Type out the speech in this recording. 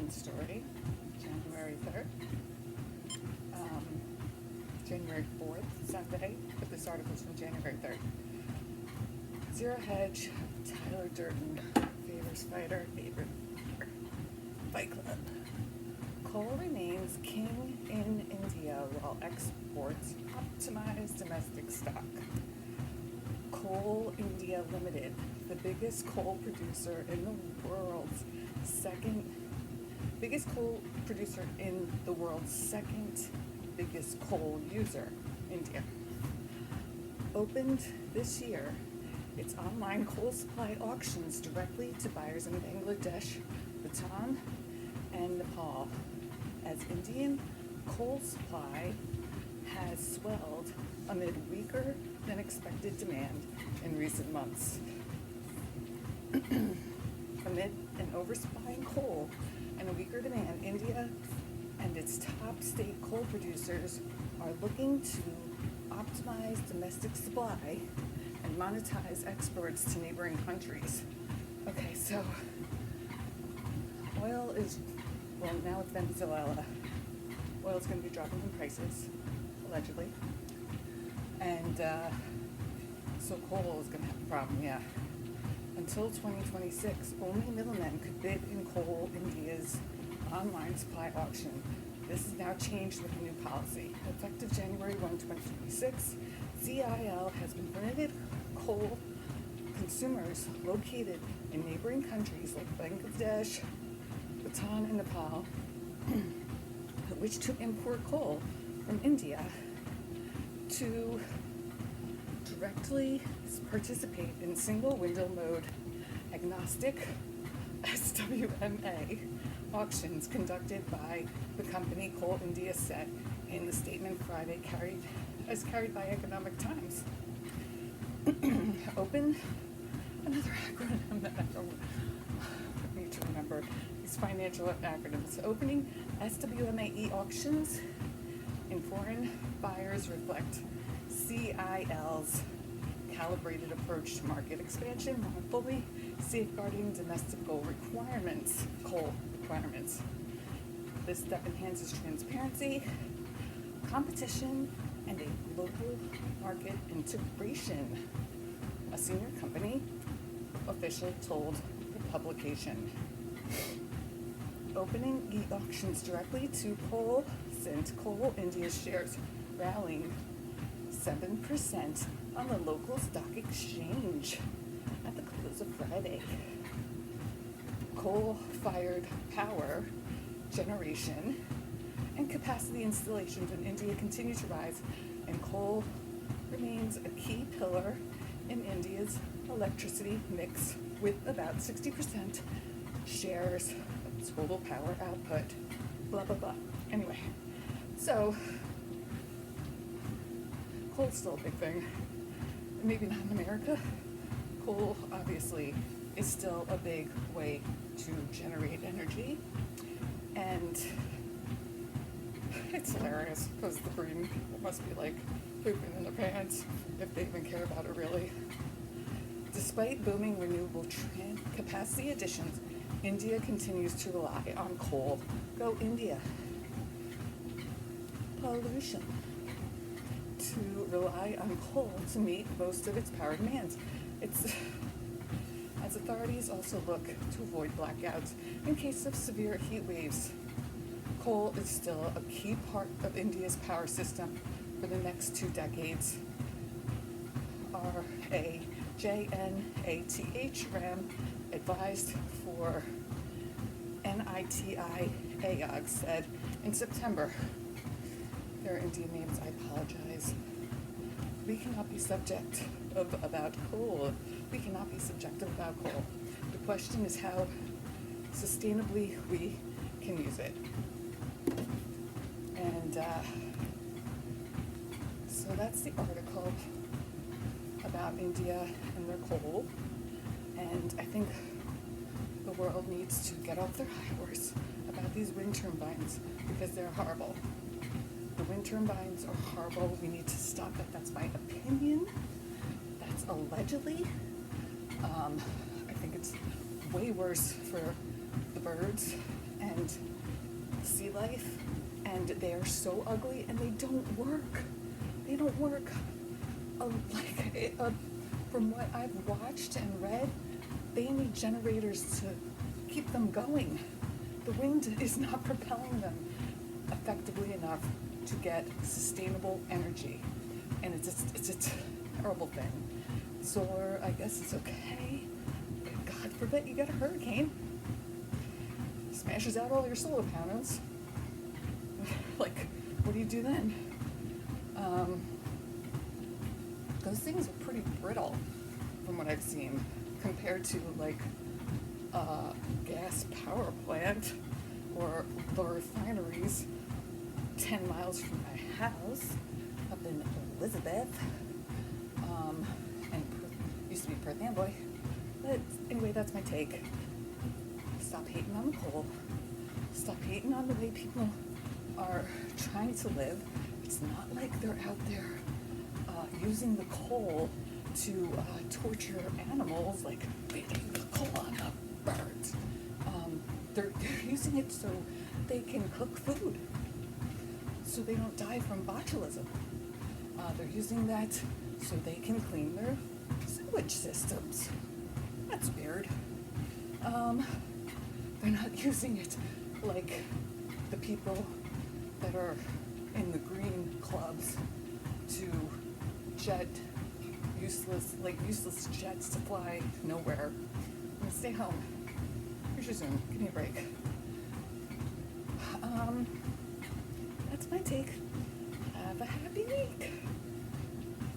one story, January 3rd, January 4th, Sunday, but this article's from January 3rd. Zero Hedge, Tyler Durden, favors fighter, favorite fight club. Coal remains king in India while exports optimize domestic stock. Coal India Limited, the biggest coal producer in the world's second biggest coal user, India, opened this year its online coal supply auctions directly to buyers in Bangladesh, Bhutan, and Nepal, as Indian coal supply has swelled amid weaker than expected demand in recent months. Amid an oversupply in coal and a weaker demand, India and its top state coal producers are looking to optimize domestic supply and monetize exports to neighboring countries. Okay, so oil is, well, now it's Venezuela. Oil is going to be dropping in prices, allegedly. And so coal is going to have a problem, yeah. Until 2026, only middlemen could bid in Coal India's online supply auction. This is now changed with a new policy. Effective January 1, 2026, ZIL has been permitted coal consumers located in neighboring countries like Bangladesh, Bhutan, and Nepal, which to import coal from India to directly participate in single window mode agnostic SWMA auctions conducted by the company Coal India, said in the statement Friday carried by Economic Times. Open, another acronym that I don't need to remember, these financial acronyms. Opening SWMA auctions in foreign buyers reflect CIL's calibrated approach to market expansion while fully safeguarding domestic coal requirements. This step enhances transparency, competition, and a local market integration, a senior company official told the publication. Opening e-auctions directly to coal sent Coal India's shares rallying 7% on the local stock exchange at the close of Friday. Coal-fired power generation and capacity installations in India continue to rise, and coal remains a key pillar in India's electricity mix with about 60% shares of total power output. Blah, blah, blah. Anyway, so coal's still a big thing. Maybe not in America. Coal, obviously, is still a big way to generate energy. And it's hilarious because the green people must be like pooping in their pants if they even care about it really. Despite booming renewable capacity additions, India continues to rely on coal. Go India. Pollution. To rely on coal to meet most of its power demands. As authorities also look to avoid blackouts in case of severe heat waves. Coal is still a key part of India's power system for the next 2 decades. RAJNATH RAM advised for NITI AOG said in September. There are Indian names, I apologize. We cannot be subjective about coal. We cannot be subjective about coal. The question is how sustainably we can use it. And so that's the article about India and their coal. And I think the world needs to get off their high horse about these wind turbines because they're horrible. The wind turbines are horrible. We need to stop it. That's my opinion. That's allegedly. I think it's way worse for the birds and sea life, and they are so ugly and they don't work. They don't work. From what I've watched and read, they need generators to keep them going. The wind is not propelling them effectively enough to get sustainable energy, and it's a terrible thing. Solar, I guess, is okay. God forbid you get a hurricane, smashes out all your solar panels. Like, what do you do then? Those things are pretty brittle, from what I've seen, compared to like a gas power plant or the refineries 10 miles from my house up in Elizabeth, and used to be Perth Amboy. But anyway, that's my take. Stop hating on the coal. Stop hating on the way people are trying to live. It's not like they're out there using the coal to torture animals, like feeding the coal on the birds. They're using it so they can cook food, so they don't die from botulism. They're using that so they can clean their sewage systems. That's weird. They're not using it like the people that are in the green clubs to jet useless jets to fly nowhere. I'm gonna stay home. Here's your Zoom. Give me a break. That's my take. Have a happy week.